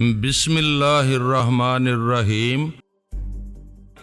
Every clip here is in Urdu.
بسم اللہ الرحمن الرحیم۔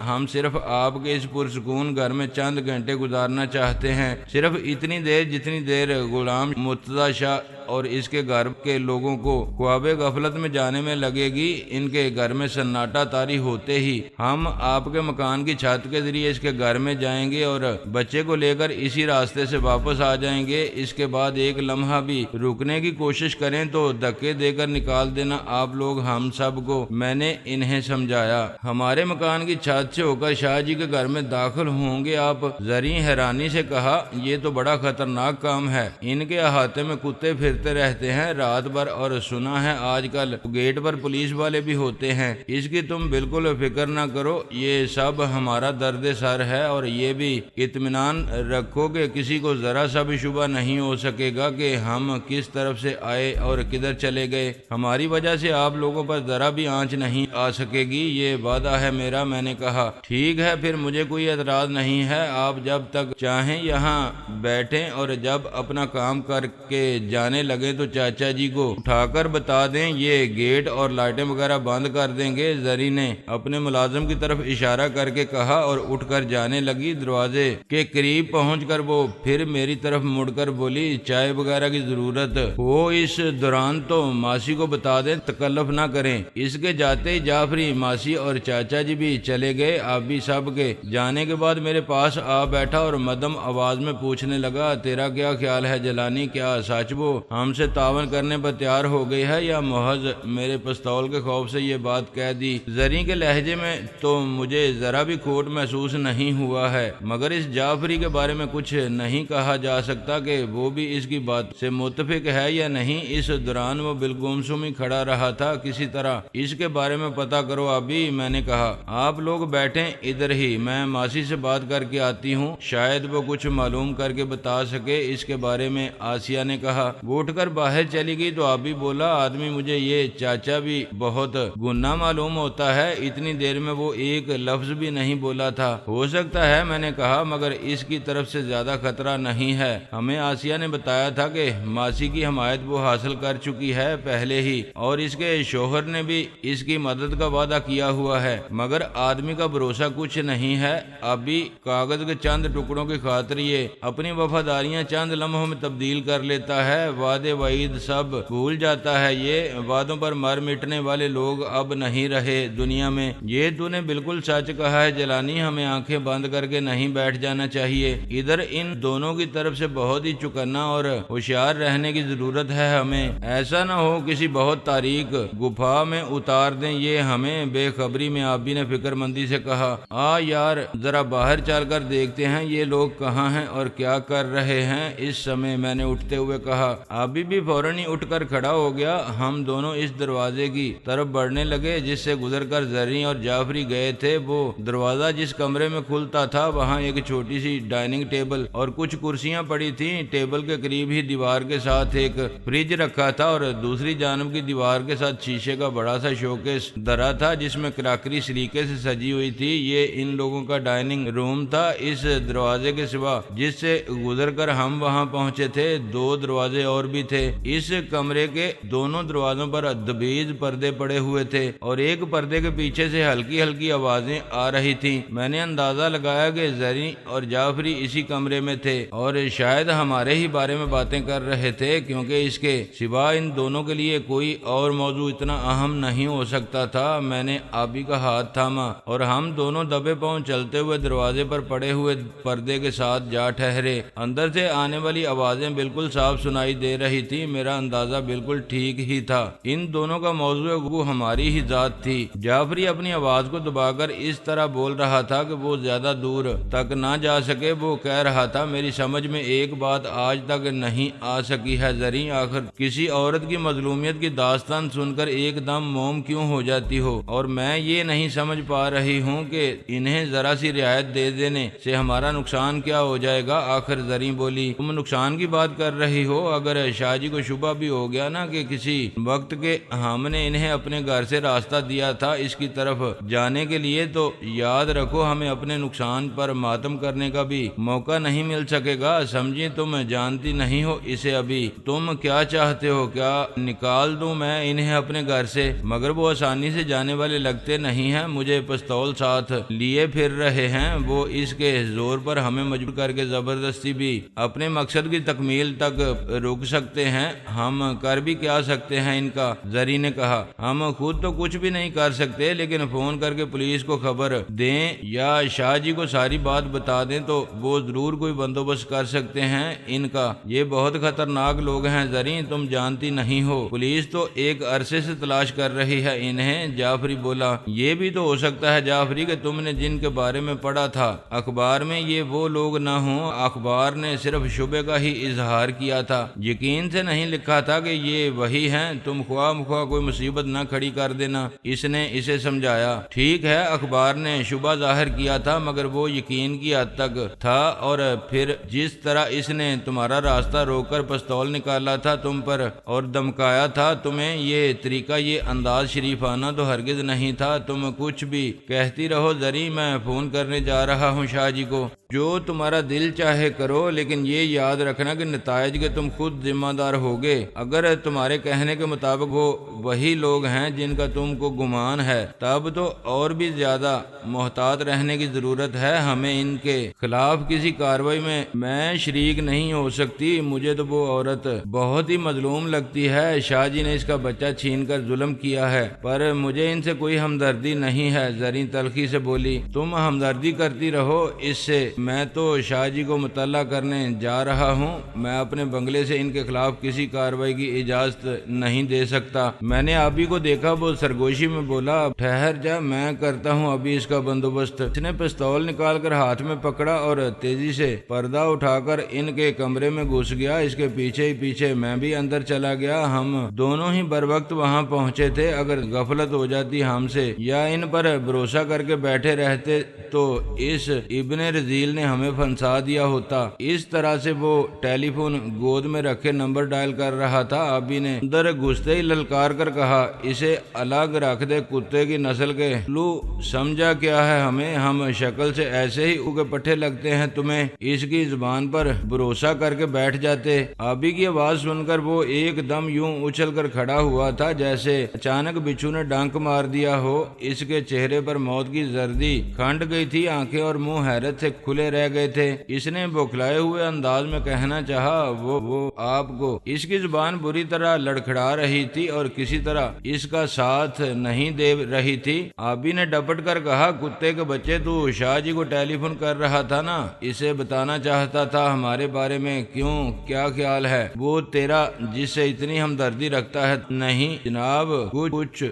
ہم صرف آپ کے اس پرسکون گھر میں چند گھنٹے گزارنا چاہتے ہیں، صرف اتنی دیر جتنی دیر غلام مرتضی شاہ اور اس کے گھر کے لوگوں کو خواب غفلت میں جانے میں لگے گی۔ ان کے گھر میں سناٹا طاری ہوتے ہی ہم آپ کے مکان کی چھت کے ذریعے اس کے گھر میں جائیں گے اور بچے کو لے کر اسی راستے سے واپس آ جائیں گے۔ اس کے بعد ایک لمحہ بھی رکنے کی کوشش کریں تو دھکے دے کر نکال دینا آپ لوگ ہم سب کو۔ میں نے انہیں سمجھایا۔ ہمارے مکان کی چھت سے ہو کر شاہ جی کے گھر میں داخل ہوں گے آپ؟ زریں حیرانی سے کہا، یہ تو بڑا خطرناک کام ہے، ان کے احاطے میں کتے پھرتے رہتے ہیں رات بھر، اور سنا ہے آج کل گیٹ پر پولیس والے بھی ہوتے ہیں۔ اس کی تم بالکل فکر نہ کرو، یہ سب ہمارا درد سر ہے، اور یہ بھی اطمینان رکھو کہ کسی کو ذرا سا بھی شبہ نہیں ہو سکے گا کہ ہم کس طرف سے آئے اور کدھر چلے گئے۔ ہماری وجہ سے آپ لوگوں پر ذرا بھی آنچ نہیں آ سکے گی، یہ وعدہ ہے میرا۔ میں نے کہا ٹھیک ہے، پھر مجھے کوئی اعتراض نہیں ہے، آپ جب تک چاہیں یہاں بیٹھیں، اور جب اپنا کام کر کے جانے لگے تو چاچا جی کو اٹھا کر بتا دیں یہ گیٹ اور لائٹیں وغیرہ بند کر دیں گے۔ زری نے اپنے ملازم کی طرف اشارہ کر کے کہا اور اٹھ کر جانے لگی۔ دروازے کے قریب پہنچ کر وہ پھر میری طرف مڑ کر بولی، چائے وغیرہ کی ضرورت ہو اس دوران تو ماسی کو بتا دیں، تکلف نہ کریں۔ اس کے جاتے ہی جعفری، ماسی اور چاچا جی بھی چلے گئے۔ ابھی سب کے جانے کے بعد میرے پاس آ بیٹھا اور مدھم آواز میں پوچھنے لگا، تیرا کیا خیال ہے جلانی؟ کیا سچ وہ ہم سے تعاون کرنے پر تیار ہو گئی ہے یا محض میرے پستول کے خوف سے یہ بات کہہ دی؟ زریں کے لہجے میں تو مجھے ذرا بھی کھوٹ محسوس نہیں ہوا ہے، مگر اس جعفری کے بارے میں کچھ نہیں کہا جا سکتا کہ وہ بھی اس کی بات سے متفق ہے یا نہیں۔ اس دوران وہ بالگمسم ہی کھڑا رہا تھا۔ کسی طرح اس کے بارے میں پتہ کرو ابھی، میں نے کہا۔ آپ لوگ بیٹھیں ادھر ہی، میں ماسی سے بات کر کے آتی ہوں، شاید وہ کچھ معلوم کر کے بتا سکے اس کے بارے میں۔ آسیہ نے کہا۔ وہ اٹھ کر باہر چلی گئی تو ابھی بولا، آدمی مجھے یہ چاچا بھی بہت گناہ معلوم ہوتا ہے، اتنی دیر میں وہ ایک لفظ بھی نہیں بولا تھا۔ ہو سکتا ہے، میں نے کہا، مگر اس کی طرف سے زیادہ خطرہ نہیں ہے۔ ہمیں آسیہ نے بتایا تھا کہ ماسی کی حمایت وہ حاصل کر چکی ہے پہلے ہی، اور اس کے شوہر نے بھی اس کی مدد کا وعدہ کیا ہوا ہے، مگر آدمی کا بھروسہ کچھ نہیں ہے۔ ابھی کاغذ کے چند ٹکڑوں کی خاطر یہ اپنی وفاداریاں چند لمحوں میں تبدیل کر لیتا ہے، وعدے وعید سب بھول جاتا ہے۔ یہ وعدوں پر مر مٹنے والے لوگ اب نہیں رہے دنیا میں۔ یہ تو نے بالکل سچ کہا ہے جلانی، ہمیں آنکھیں بند کر کے نہیں بیٹھ جانا چاہیے۔ ادھر ان دونوں کی طرف سے بہت ہی چوکنا اور ہوشیار رہنے کی ضرورت ہے ہمیں، ایسا نہ ہو کسی بہت تاریک گفا میں اتار دیں یہ ہمیں۔ بے خبری میں آبی نے فکر مندی سے کہا، یار ذرا باہر چل کر دیکھتے ہیں یہ لوگ کہاں ہیں اور کیا کر رہے ہیں اس سمے، میں نے اٹھتے ہوئے کہا۔ ابھی بھی فوراً ہی اٹھ کر کھڑا ہو گیا۔ ہم دونوں اس دروازے کی طرف بڑھنے لگے جس سے گزر کر زریں اور جعفری گئے تھے۔ وہ دروازہ جس کمرے میں کھلتا تھا وہاں ایک چھوٹی سی ڈائننگ ٹیبل اور کچھ کرسیاں پڑی تھیں۔ ٹیبل کے قریب ہی دیوار کے ساتھ ایک فریج رکھا تھا اور دوسری جانب کی دیوار کے ساتھ شیشے کا بڑا سا شوکیس دھرا تھا جس میں کراکری سلیقے سے سجی ہوئی تھی۔ یہ ان لوگوں کا ڈائننگ روم تھا۔ اس دروازے کے سوا جس سے گزر کر ہم وہاں پہنچے تھے، دو دروازے اور بھی تھے۔ اس کمرے کے دونوں دروازوں پر دبیز پردے پڑے ہوئے تھے اور ایک پردے کے پیچھے سے ہلکی ہلکی آوازیں آ رہی تھیں۔ میں نے اندازہ لگایا کہ زریں اور جعفری اسی کمرے میں تھے اور شاید ہمارے ہی بارے میں باتیں کر رہے تھے، کیونکہ اس کے سوا ان دونوں کے لیے کوئی اور موضوع اتنا اہم نہیں ہو سکتا تھا۔ میں نے آبی کا ہاتھ تھاما اور ہم دونوں دبے پاؤں چلتے ہوئے دروازے پر پڑے ہوئے پردے کے ساتھ جا ٹھہرے۔ اندر سے آنے والی آوازیں بالکل صاف سنائی دے رہی تھی۔ میرا اندازہ بالکل ٹھیک ہی تھا، ان دونوں کا موضوع وہ ہماری ہی ذات تھی۔ جعفری اپنی آواز کو دبا کر اس طرح بول رہا تھا کہ وہ زیادہ دور تک نہ جا سکے۔ وہ کہہ رہا تھا، میری سمجھ میں ایک بات آج تک نہیں آ سکی ہے زریں، آخر کسی عورت کی مظلومیت کی داستان سن کر ایک دم موم کیوں ہو جاتی ہو، اور میں یہ نہیں سمجھ پا رہی ہوں کہ انہیں ذرا سی رعایت دے دینے سے ہمارا نقصان کیا ہو جائے گا۔ آخر زریں بولی، تم نقصان کی بات کر رہی ہو؟ اگر شاہ جی کو شبہ بھی ہو گیا نا کہ کسی وقت کے ہم نے انہیں اپنے گھر سے راستہ دیا تھا اس کی طرف جانے کے لیے، تو یاد رکھو ہمیں اپنے نقصان پر ماتم کرنے کا بھی موقع نہیں مل سکے گا۔ سمجھی تم جانتی نہیں ہو اسے ابھی، تم کیا چاہتے ہو، کیا نکال دوں میں انہیں اپنے گھر سے؟ مگر وہ آسانی سے جانے والے لگتے نہیں ہیں، مجھے پستول ساتھ لیے پھر رہے ہیں، وہ اس کے زور پر ہمیں مجبور کر کے زبردستی بھی اپنے مقصد کی تکمیل تک روک سکتے ہیں، ہم کر بھی کیا سکتے ہیں ان کا؟ زری نے کہا، ہم خود تو کچھ بھی نہیں کر سکتے، لیکن فون کر کے پولیس کو خبر دیں یا شاہ جی کو ساری بات بتا دیں تو وہ ضرور کوئی بندوبست کر سکتے ہیں ان کا۔ یہ بہت خطرناک لوگ ہیں زری، تم جانتی نہیں ہو، پولیس تو ایک عرصے سے تلاش کر رہی ہے انہیں۔ جعفری بولا، یہ بھی تو ہو سکتا ہے جعفری کہ تم نے جن کے بارے میں پڑھا تھا اخبار میں یہ وہ لوگ نہ ہوں، اخبار نے صرف شبے کا ہی اظہار کیا تھا، یقین سے نہیں لکھا تھا کہ یہ وہی ہیں، تم خواہ مخواہ کوئی مصیبت نہ کھڑی کر دینا۔ اس نے اسے سمجھایا، ٹھیک ہے اخبار نے شبہ ظاہر کیا تھا مگر وہ یقین کی حد تک تھا، اور پھر جس طرح اس نے تمہارا راستہ روک کر پستول نکالا تھا تم پر اور دمکایا تھا تمہیں، یہ طریقہ یہ انداز شریفانہ تو ہرگز نہیں تھا۔ تم کچھ بھی کہتی رہو زری، میں فون کرنے جا رہا ہوں شاہ جی کو، جو تمہارا دل چاہے کرو، لیکن یہ یاد رکھنا کہ نتائج کے تم خود ذمہ دار ہوگے۔ اگر تمہارے کہنے کے مطابق وہ وہی لوگ ہیں جن کا تم کو گمان ہے، تب تو اور بھی زیادہ محتاط رہنے کی ضرورت ہے، ہمیں ان کے خلاف کسی کارروائی میں شریک نہیں ہو سکتی۔ مجھے تو وہ عورت بہت ہی مظلوم لگتی ہے، شاہ جی نے اس کا بچہ چھین کر ظلم کیا ہے، پر مجھے ان سے کوئی ہمدردی نہیں ہے۔ زریں تلخی سے بولی، تم ہمدردی کرتی رہو اس سے، میں تو شاہ جی کو مطلع کرنے جا رہا ہوں، میں اپنے بنگلے سے ان کے خلاف کسی کارروائی کی اجازت نہیں دے سکتا۔ میں نے آبی کو دیکھا، وہ سرگوشی میں بولا، ٹھہر جا میں کرتا ہوں ابھی اس کا بندوبست۔ اس نے پستول نکال کر ہاتھ میں پکڑا اور تیزی سے پردہ اٹھا کر ان کے کمرے میں گھس گیا، اس کے پیچھے ہی پیچھے میں بھی اندر چلا گیا۔ ہم دونوں ہی بر وقت وہاں پہنچے تھے، اگر غفلت ہو جاتی ہم سے یا ان پر بھروسہ کر کے بیٹھے رہتے تو اس ابن رذیل نے ہمیں پھنسا دیا ہوتا۔ اس طرح سے وہ ٹیلی فون گود میں رکھے نمبر ڈائل کر رہا تھا۔ آبی نے اندر گھستے ہی للکار کر کہا، اسے الگ رکھ دے، کتے کی نسل کے لو، سمجھا کیا ہے ہمیں؟ ہم شکل سے ایسے ہی اوکے پٹھے لگتے ہیں تمہیں؟ اس کی زبان پر بھروسہ کر کے بیٹھ جاتے۔ آبی کی آواز سن کر وہ ایک دم یوں اچھل کر کھڑا ہوا تھا جیسے اچانک بچھو نے ڈنک مار دیا ہو۔ اس کے چہرے پر موت کی زردی کھنڈ گئی تھی، آنکھیں اور منہ حیرت سے کھلے رہ گئے تھے۔ اس نے بوکھلائے ہوئے انداز میں کہنا چاہا، وہ آپ کو۔ اس کی زبان بری طرح لڑکھڑا رہی تھی اور کسی طرح اس کا ساتھ نہیں دے رہی تھی۔ آبی نے ڈپٹ کر کہا، کتے کے بچے، تو شاہ جی کو ٹیلی فون کر رہا تھا نا، اسے بتانا چاہتا تھا ہمارے بارے میں، کیوں، کیا خیال ہے وہ تیرا جس سے اتنی ہمدردی رکھتا ہے؟ نہیں جناب، کچھ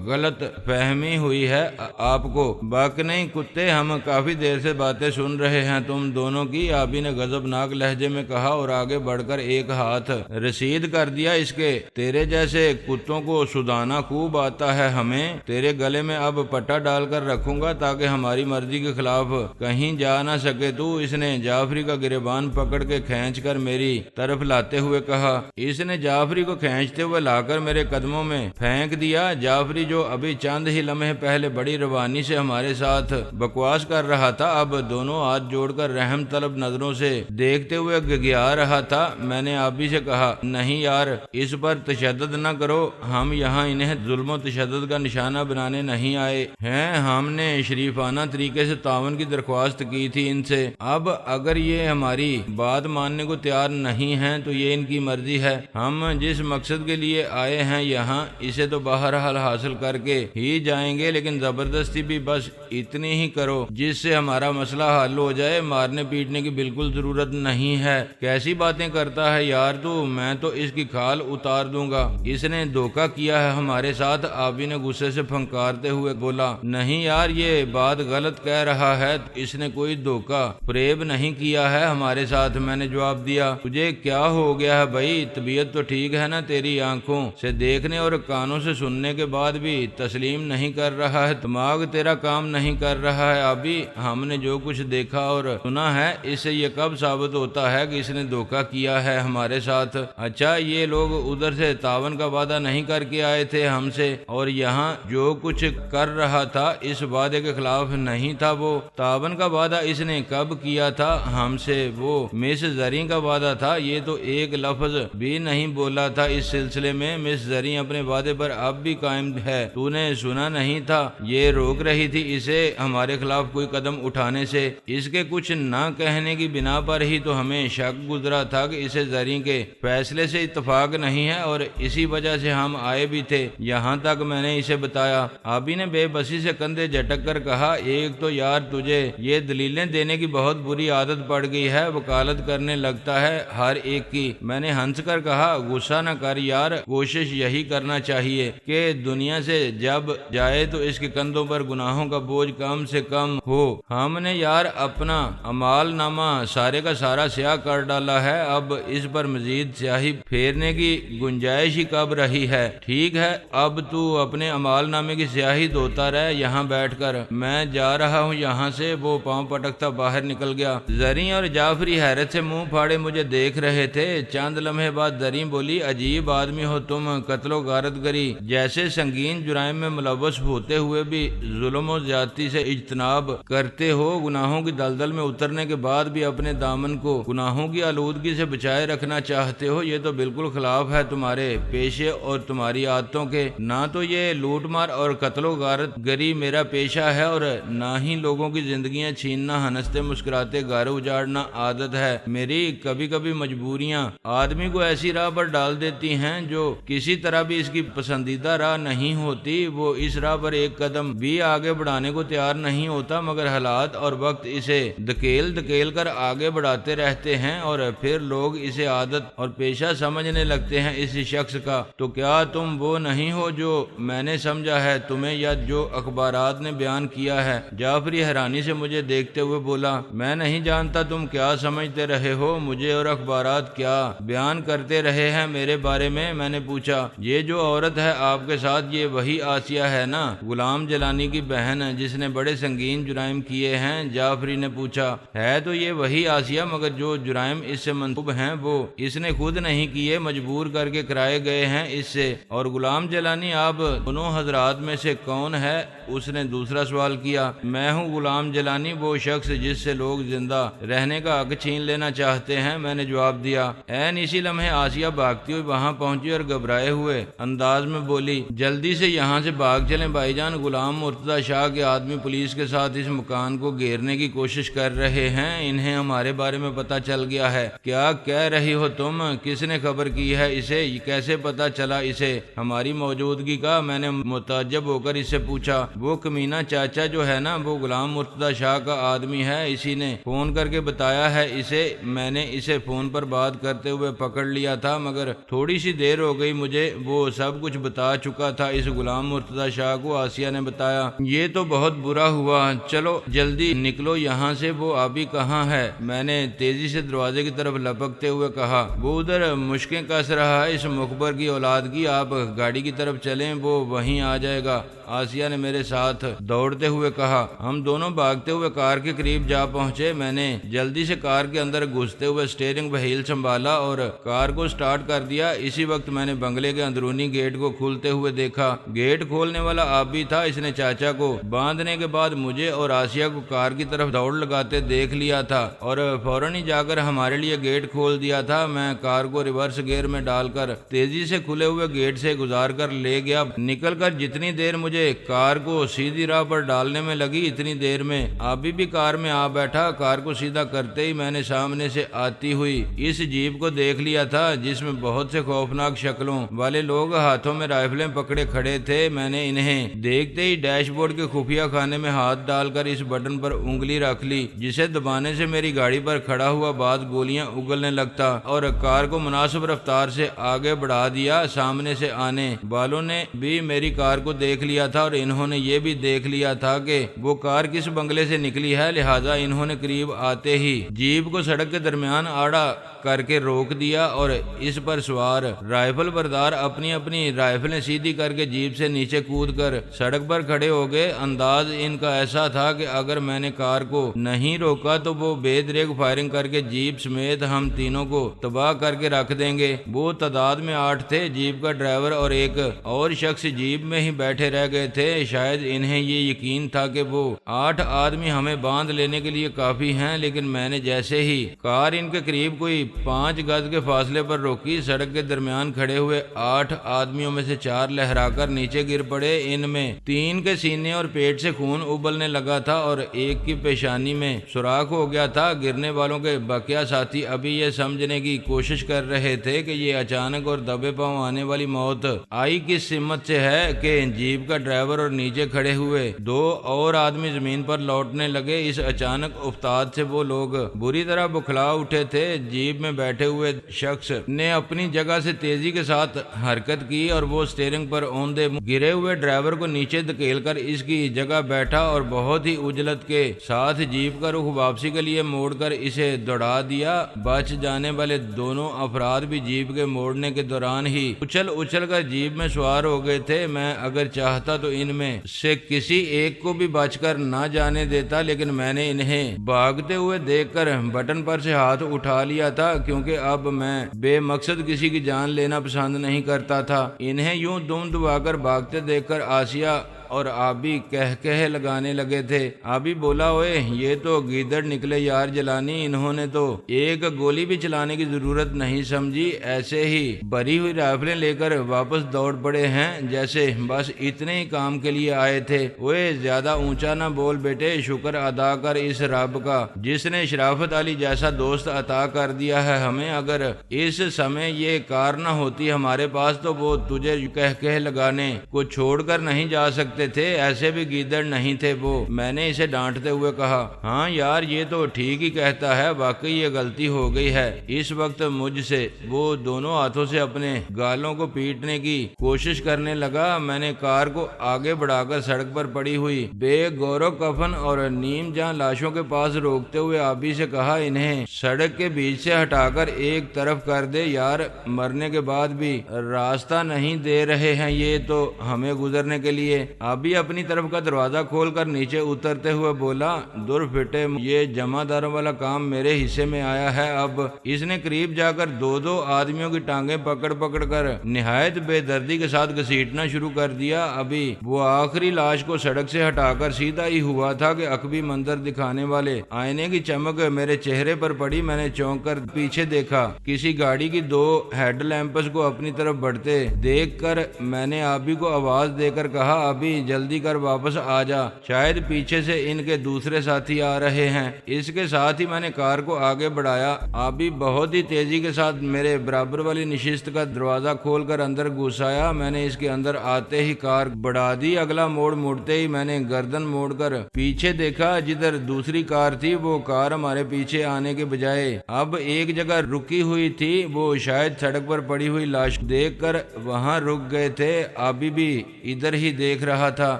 غلط فہمی ہوئی ہے آپ کو۔ بک نہیں کتے، ہم کافی دیر سے باتیں سن رہے ہیں تم دونوں کی، آبی نے غضبناک لہجے میں کہا اور آگے بڑھ کر ایک ہاتھ رسید کر دیا اس کے۔ تیرے جیسے کتوں کو سدانا خوب آتا ہے ہمیں، تیرے گلے میں اب پٹا ڈال کر رکھوں گا تاکہ ہماری مرضی کے خلاف کہیں جا نہ سکے تو۔ اس نے جعفری کا گریبان پکڑ کے کھینچ کر میری طرف لاتے ہوئے کہا۔ اس نے جعفری کو کھینچتے ہوئے لا کر میرے قدموں میں پھینک دیا۔ جعفری جو ابھی چند ہی لمحے پہلے بڑی روانی سے ہمارے ساتھ بکواس کر رہا تھا، اب دونوں ہاتھ جوڑ کر رحم طلب نظروں سے دیکھتے ہوئے گگیا رہا تھا۔ میں نے آبی سے کہا، نہیں یار، اس پر تشدد نہ کرو، ہم یہاں انہیں ظلم و تشدد کا نشانہ بنانے نہیں آئے ہیں، ہم نے شریفانہ طریقے سے تعاون کی درخواست کی تھی ان سے۔ اب اگر یہ ہماری بات ماننے کو تیار نہیں ہیں تو یہ ان کی مرضی ہے، ہم جس مقصد کے لیے آئے ہیں یہاں، اسے تو بہرحال حاصل کر کے ہی جائیں گے، لیکن زبردستی بھی بس اتنی ہی کرو جس سے ہمارا مسئلہ حل ہو جائے، مارنے پیٹنے کی بالکل ضرورت نہیں ہے۔ کیسی باتیں کرتا ہے یار تو، میں تو اس کی کھال اتار دوں گا، اس نے دھوکہ کیا ہے ہمارے ساتھ۔ آبی نے غصے سے پھنکارتے ہوئے بولا، نہیں یار، یہ بات غلط کہہ رہا ہے، اس نے کوئی دھوکہ فریب نہیں کیا ہے ہمارے ساتھ۔ میں نے جواب دیا، تجھے کیا ہو گیا ہے بھائی؟ طبیعت تو ٹھیک ہے نا تیری؟ آنکھوں سے دیکھنے اور کانوں سے سننے کے بعد بھی تسلیم نہیں کر رہا ہے، دماغ تیرا کام نہیں کر رہا ہے؟ آبی، ہم نے جو کچھ دیکھا اور سنا ہے، اس سے یہ کب ثابت ہوتا ہے کہ اس نے دھوکہ کیا ہے ہمارے ساتھ؟ اچھا، یہ لوگ ادھر سے تعاون کا وعدہ نہیں کر کے آئے تھے ہم سے، اور یہاں جو کچھ کر رہا تھا اس وعدے کے خلاف نہیں تھا؟ وہ تعاون کا وعدہ اس نے کب کیا تھا ہم سے؟ وہ مس زریں کا وعدہ تھا۔ یہ تو ایک لفظ بھی نہیں بولا تھا اس سلسلے میں۔ مس زریں اپنے وعدے پر اب بھی قائم ہے، تو نے سنا نہیں تھا؟ یہ روک رہی تھی اسے ہمارے خلاف کوئی قدم اٹھانے سے۔ اس کے کچھ نہ کہنے کی بنا پر ہی تو ہمیں شک گزرا تھا کہ اسے زریں کے فیصلے سے اتفاق نہیں ہے، اور اسی وجہ سے ہم آئے بھی تھے یہاں تک۔ میں نے اسے بتایا۔ آبی نے بے بسی سے کندھے جھٹک کر کہا، ایک تو یار تجھے یہ دلیلیں دینے کی بہت بری عادت پڑ گئی ہے، وکالت کرنے لگتا ہے ہر ایک کی۔ میں نے ہنس کر کہا، غصہ نہ کر یار، کوشش یہی کرنا چاہیے کہ دنیا سے جب جائے تو اس کے کندھوں پر گناہوں کا بوجھ کم سے کم ہو۔ ہم نے یار اپنا اعمال نامہ سارے کا سارا سیاہ کر ڈالا ہے، اب اس پر مزید سیاہی پھیرنے کی گنجائش ہی کب رہی ہے؟ ٹھیک ہے، اب تو اپنے اعمال نامے کی سیاہی دھوتا رہ یہاں بیٹھ کر، میں جا رہا ہوں یہاں سے۔ وہ پاؤں پٹکتا باہر نکل گیا۔ زریں اور جعفری حیرت سے منہ پھاڑے مجھے دیکھ رہے تھے۔ چند لمحے بعد زریں بولی، عجیب آدمی ہو تم، قتل و غارت گری جیسے سنگین جرائم میں ملوث ہوتے ہوئے بھی ظلم و زیادتی سے اجتناب کرتے ہو، گناہوں کی دلدل میں اترنے کے بعد بھی اپنے دامن کو گناہوں کی آلودگی سے بچائے رکھنا چاہتے ہو۔ یہ تو بالکل خلاف ہے تمہارے پیشے اور تمہاری عادتوں کے۔ نہ تو یہ لوٹ مار اور قتل و غارت گری میرا پیشہ ہے، اور نہ ہی لوگوں کی زندگیاں چھیننا، ہنستے مسکراتے گھر اجاڑنا عادت ہے میری۔ کبھی کبھی مجبوریاں آدمی کو ایسی راہ پر ڈال دیتی ہیں جو کسی طرح بھی اس کی پسندیدہ راہ نہیں ہوتی۔ وہ اس راہ پر ایک قدم بھی آگے بڑھانے کو تیار نہیں ہوتا، مگر حالات اور وقت اسے دھکیل کر آگے بڑھاتے رہتے ہیں، اور پھر لوگ اسے عادت اور پیشہ سمجھنے لگتے ہیں اس شخص کا۔ تو کیا تم وہ نہیں ہو جو میں نے سمجھا ہے تمہیں، یا جو اخبارات نے بیان کیا ہے؟ جعفری حیرانی سے مجھے دیکھتے ہوئے بولا، میں نہیں جانتا تم کیا سمجھتے رہے ہو، مجھے اور اخبارات کیا بیان کرتے رہے ہیں میرے بارے میں؟ میں نے پوچھا۔ یہ جو عورت ہے آپ کے ساتھ، یہ وہی آسیہ ہے نا، غلام جلانی کی بہن جس نے بڑے سنگین جرائم کیے ہیں؟ جعفری نے پوچھا۔ ہے تو یہ وہی آسیہ، مگر جو جرائم اس سے منسوب ہیں وہ اس نے خود نہیں کیے، مجبور کر کے کرائے گئے ہیں اس سے۔ اور غلام جلانی آپ دونوں حضرات میں سے کون ہے؟ اس نے دوسرا سوال کیا۔ میں ہوں غلام جلانی، وہ شخص جس سے لوگ زندہ رہنے کا حق چھین لینا چاہتے ہیں، میں نے جواب دیا۔ عین اسی لمحے آسیہ بھاگتی ہوئی وہاں پہنچی اور گھبرائے ہوئے انداز میں بولی، جلدی سے یہاں سے بھاگ چلیں بھائی جان، غلام مرتضی شاہ کے آدمی پولیس کے ساتھ اس مکان کو گھیرنے کی کوشش کر رہے ہیں، انہیں ہمارے بارے میں پتہ چل گیا ہے۔ کیا کہہ رہی ہو تم؟ کس نے خبر کی ہے اسے؟ کیسے پتہ چلا اسے ہماری موجودگی کا؟ میں نے متعجب ہو کر اس سے پوچھا۔ وہ کمینہ چاچا جو ہے نا، وہ غلام مرتضی شاہ کا آدمی ہے، اسی نے فون کر کے بتایا ہے اسے۔ میں نے اسے فون پر بات کرتے ہوئے پکڑ لیا تھا، مگر تھوڑی سی دیر ہو گئی مجھے، وہ سب کچھ بتا چکا تھا اس غلام مرتضی شاہ کو۔ آسیہ نے بتایا۔ یہ تو بہت برا ہوا، چلو جلدی نکلو یہاں سے۔ وہ آبی کہاں ہے؟ میں نے تیزی سے دروازے کی طرف لپکتے ہوئے کہا۔ وہ ادھر مشقیں کس رہا ہے اس مخبر کی اولاد کی، آپ گاڑی کی طرف چلیں، وہ وہیں آ جائے گا۔ آسیہ نے میرے ساتھ دوڑتے ہوئے کہا۔ ہم دونوں بھاگتے ہوئے کار کے قریب جا پہنچے۔ میں نے جلدی سے کار کے اندر گھستے ہوئے اسٹیئرنگ وہیل سنبھالا اور کار کو سٹارٹ کر دیا۔ اسی وقت میں نے بنگلے کے اندرونی گیٹ کو کھولتے ہوئے دیکھا۔ گیٹ کھولنے والا آپ بھی تھا۔ اس نے چاچا کو باندھنے کے بعد مجھے اور آسیہ کو کار کی طرف دوڑ لگاتے دیکھ لیا تھا اور فوراً ہی جا کر ہمارے لیے گیٹ کھول دیا تھا۔ میں کار کو ریورس گیئر میں ڈال کر تیزی سے کھلے ہوئے گیٹ سے گزار کر لے گیا۔ نکل کر جتنی دیر مجھے کار کو سیدھی راہ پر ڈالنے میں لگی، اتنی دیر میں آبی بھی کار میں آ بیٹھا۔ کار کو سیدھا کرتے ہی میں نے سامنے سے آتی ہوئی اس جیپ کو دیکھ لیا تھا جس میں بہت سے خوفناک شکلوں والے لوگ ہاتھوں میں رائفلیں پکڑے کھڑے تھے۔ میں نے انہیں دیکھتے ہی ڈیش بورڈ کے خفیہ خانے میں ہاتھ ڈال کر اس بٹن پر انگلی رکھ لی جسے دبانے سے میری گاڑی پر کھڑا ہوا بعض گولیاں اگلنے لگتا اور کار کو مناسب رفتار سے آگے بڑھا دیا۔ سامنے سے آنے والوں نے بھی میری کار کو دیکھ لیا تھا اور انہوں نے یہ بھی دیکھ لیا تھا کہ وہ کار کس بنگلے سے نکلی ہے، لہذا انہوں نے قریب آتے ہی جیپ کو سڑک کے درمیان آڑا کر کے روک دیا اور اس پر سوار رائفل بردار اپنی اپنی رائفلیں سیدھی کر کے جیپ سے نیچے کود کر سڑک پر کھڑے ہو گئے۔ انداز ان کا ایسا تھا کہ اگر میں نے کار کو نہیں روکا تو وہ بے دریغ فائرنگ کر کے جیپ سمیت ہم تینوں کو تباہ کر کے رکھ دیں گے۔ وہ تعداد میں 8 تھے، جیپ کا ڈرائیور اور ایک اور شخص جیپ میں ہی بیٹھے رہ گئے تھے۔ شاید انہیں یہ یقین تھا کہ وہ 8 آدمی ہمیں باندھ لینے کے لیے کافی ہیں، لیکن میں نے جیسے ہی کار ان کے قریب کوئی 5 گز کے فاصلے پر روکی، سڑک کے درمیان کھڑے ہوئے 8 آدمیوں میں سے 4 لہرا کر نیچے گر پڑے۔ ان میں 3 کے سینے اور پیٹ سے خون ابلنے لگا تھا اور ایک کی پیشانی میں سوراخ ہو گیا تھا۔ گرنے والوں کے بقیہ ساتھی ابھی یہ سمجھنے کی کوشش کر رہے تھے کہ یہ اچانک اور دبے پاؤں آنے والی موت آئی کس سمت سے ہے کہ جیپ کا ڈرائیور اور نیچے کھڑے ہوئے 2 اور آدمی زمین پر لوٹنے لگے۔ اس اچانک افتاد سے وہ لوگ بری طرح بکھلا اٹھے تھے۔ جیپ میں بیٹھے ہوئے شخص نے اپنی جگہ سے تیزی کے ساتھ حرکت کی اور وہ اسٹیئرنگ پر اوندے گرے ہوئے ڈرائیور کو نیچے دھکیل کر اس کی جگہ بیٹھا اور بہت ہی عجلت کے ساتھ جیپ کا رخ واپسی کے لیے موڑ کر اسے دوڑا دیا۔ بچ جانے والے دونوں افراد بھی جیپ کے موڑنے کے دوران ہی اچھل کر جیپ میں سوار ہو گئے تھے۔ میں اگر چاہتا تو ان میں سے کسی ایک کو بھی بچ کر نہ جانے دیتا، لیکن میں نے انہیں بھاگتے ہوئے دیکھ کر بٹن پر سے ہاتھ اٹھا لیا تھا، کیونکہ اب میں بے مقصد کسی کی جان لینا پسند نہیں کرتا تھا۔ انہیں یوں دم دبا کر بھاگتے دیکھ کر آسیہ اور آبی کہہ لگانے لگے تھے۔ آبی بولا، اوئے یہ تو گیدڑ نکلے یار جلانی، انہوں نے تو ایک گولی بھی چلانے کی ضرورت نہیں سمجھی، ایسے ہی بھری ہوئی رائفلیں لے کر واپس دوڑ پڑے ہیں جیسے بس اتنے ہی کام کے لیے آئے تھے۔ اوئے زیادہ اونچا نہ بول بیٹے، شکر ادا کر اس رب کا جس نے شرافت علی جیسا دوست عطا کر دیا ہے ہمیں۔ اگر اس سمے یہ کار نہ ہوتی ہمارے پاس تو وہ تجھے کہہ لگانے کو چھوڑ کر نہیں جا سکتے تھے، ایسے بھی گیدڑ نہیں تھے وہ۔ میں نے اسے ڈانٹتے ہوئے کہا، ہاں یار یہ تو ٹھیک ہی کہتا ہے، واقعی یہ غلطی ہو گئی ہے اس وقت مجھ سے۔ وہ دونوں ہاتھوں سے اپنے گالوں کو پیٹنے کی کوشش کرنے لگا۔ میں نے کار کو آگے بڑھا کر سڑک پر پڑی ہوئی بے گورو کفن اور نیم جان لاشوں کے پاس روکتے ہوئے آبی سے کہا، انہیں سڑک کے بیچ سے ہٹا کر ایک طرف کر دے یار، مرنے کے بعد بھی راستہ نہیں دے رہے ہیں یہ تو ہمیں گزرنے کے لیے۔ آبی اپنی طرف کا دروازہ کھول کر نیچے اترتے ہوئے بولا، دور پھٹے، یہ جمع داروں والا کام میرے حصے میں آیا ہے۔ اب اس نے قریب جا کر 2 آدمیوں کی ٹانگیں پکڑ کر نہایت بے دردی کے ساتھ گھسیٹنا شروع کر دیا۔ ابھی وہ آخری لاش کو سڑک سے ہٹا کر سیدھا ہی ہوا تھا کہ عقبی منظر دکھانے والے آئینے کی چمک میرے چہرے پر پڑی۔ میں نے چونک کر پیچھے دیکھا، کسی گاڑی کی 2 ہیڈ لیمپس کو اپنی طرف بڑھتے دیکھ کر میں نے آبی کو آواز دے کر کہا، ابھی جلدی کر واپس آ جا، شاید پیچھے سے ان کے دوسرے ساتھی آ رہے ہیں۔ اس کے ساتھ ہی میں نے کار کو آگے بڑھایا۔ آبی بہت ہی تیزی کے ساتھ میرے برابر والی نشست کا دروازہ کھول کر اندر گھس آیا۔ میں نے اس کے اندر آتے ہی کار بڑھا دی۔ اگلا موڑ مڑتے ہی میں نے گردن موڑ کر پیچھے دیکھا، جدھر دوسری کار تھی وہ کار ہمارے پیچھے آنے کے بجائے اب ایک جگہ رکی ہوئی تھی۔ وہ شاید سڑک پر پڑی ہوئی لاش دیکھ کر وہاں رک گئے تھے۔ آبی بھی ادھر ہی دیکھ رہا تھا۔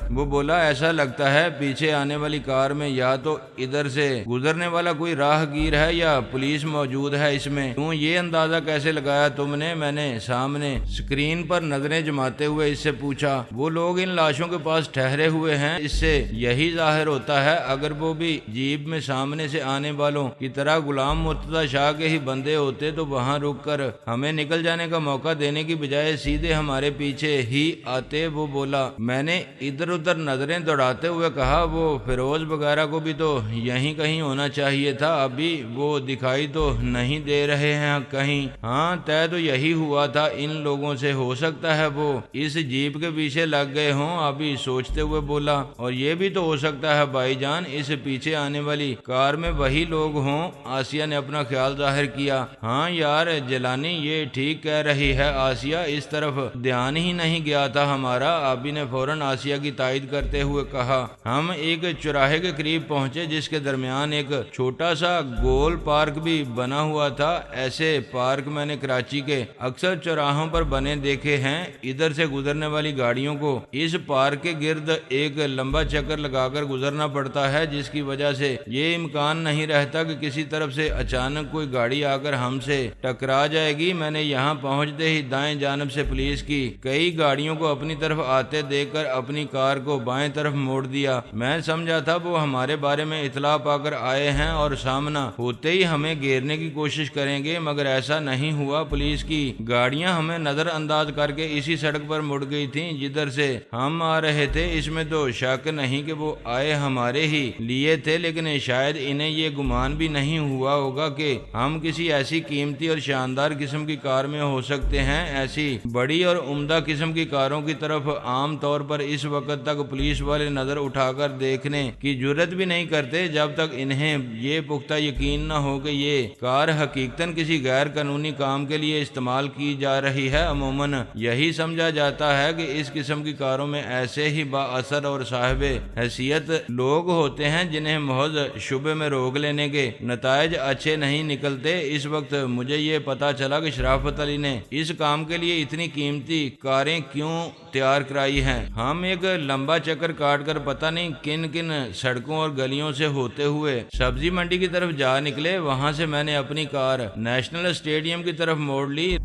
وہ بولا، ایسا لگتا ہے پیچھے آنے والی کار میں یا تو ادھر سے گزرنے والا کوئی راہ گیر ہے یا پولیس موجود ہے اس میں۔ کیوں یہ اندازہ کیسے لگایا تم نے؟ میں نے سامنے اسکرین پر نظریں جماتے ہوئے اس سے پوچھا۔ وہ لوگ ان لاشوں کے پاس ٹھہرے ہوئے ہیں، اس سے یہی ظاہر ہوتا ہے اگر وہ بھی جیپ میں سامنے سے آنے والوں کی طرح غلام مرتضی شاہ کے ہی بندے ہوتے تو وہاں رک کر ہمیں نکل جانے کا موقع دینے کی بجائے سیدھے ہمارے پیچھے ہی آتے۔ وہ بولا۔ میں نے ادھر ادھر نظریں دوڑاتے ہوئے کہا، وہ فیروز وغیرہ کو بھی تو یہیں کہیں ہونا چاہیے تھا، ابھی وہ دکھائی تو نہیں دے رہے ہیں کہیں۔ ہاں طے تو یہی ہوا تھا، ان لوگوں سے ہو سکتا ہے وہ اس جیپ کے پیچھے لگ گئے ہوں۔ ابھی سوچتے ہوئے بولا، اور یہ بھی تو ہو سکتا ہے بھائی جان اس پیچھے آنے والی کار میں وہی لوگ ہوں۔ آسیہ نے اپنا خیال ظاہر کیا۔ ہاں یار جلانی یہ ٹھیک کہہ رہی ہے آسیہ، اس طرف دھیان ہی نہیں گیا تھا ہمارا۔ آبی نے فوراً آسیہ آسیہ کی تائید کرتے ہوئے کہا۔ ہم ایک چوراہے کے قریب پہنچے جس کے درمیان ایک چھوٹا سا گول پارک بھی بنا ہوا تھا۔ ایسے پارک میں نے کراچی کے اکثر چوراہوں پر بنے دیکھے ہیں۔ ادھر سے گزرنے والی گاڑیوں کو اس پارک کے گرد ایک لمبا چکر لگا کر گزرنا پڑتا ہے، جس کی وجہ سے یہ امکان نہیں رہتا کہ کسی طرف سے اچانک کوئی گاڑی آ کر ہم سے ٹکرا جائے گی۔ میں نے یہاں پہنچتے ہی دائیں جانب سے پولیس کی کئی گاڑیوں کو اپنی طرف آتے دیکھ کر اپنی کار کو بائیں طرف موڑ دیا۔ میں سمجھا تھا وہ ہمارے بارے میں اطلاع پا کر آئے ہیں اور سامنا ہوتے ہی ہمیں گھیرنے کی کوشش کریں گے، مگر ایسا نہیں ہوا۔ پولیس کی گاڑیاں ہمیں نظر انداز کر کے اسی سڑک پر مڑ گئی تھیں جدھر سے ہم آ رہے تھے۔ اس میں تو شک نہیں کہ وہ آئے ہمارے ہی لیے تھے، لیکن شاید انہیں یہ گمان بھی نہیں ہوا ہوگا کہ ہم کسی ایسی قیمتی اور شاندار قسم کی کار میں ہو سکتے ہیں۔ ایسی بڑی اور عمدہ قسم کی کاروں کی طرف عام طور پر اس وقت تک پولیس والے نظر اٹھا کر دیکھنے کی جرت بھی نہیں کرتے جب تک انہیں یہ پختہ یقین نہ ہو کہ یہ کار حقیقتاً کسی غیر قانونی کام کے لیے استعمال کی جا رہی ہے۔ عموماً یہی سمجھا جاتا ہے کہ اس قسم کی کاروں میں ایسے ہی با اثر اور صاحب حیثیت لوگ ہوتے ہیں جنہیں محض شبے میں روک لینے کے نتائج اچھے نہیں نکلتے۔ اس وقت مجھے یہ پتا چلا کہ شرافت علی نے اس کام کے لیے اتنی قیمتی کاریں کیوں تیار کرائی ہیں۔ ہم ایک لمبا چکر کاٹ کر پتہ نہیں کن کن سڑکوں اور گلیوں سے ہوتے ہوئے سبزی منڈی کی طرف جا نکلے۔ وہاں سے میں نے اپنی کار نیشنل اسٹیڈیم کی طرف موڑ لی۔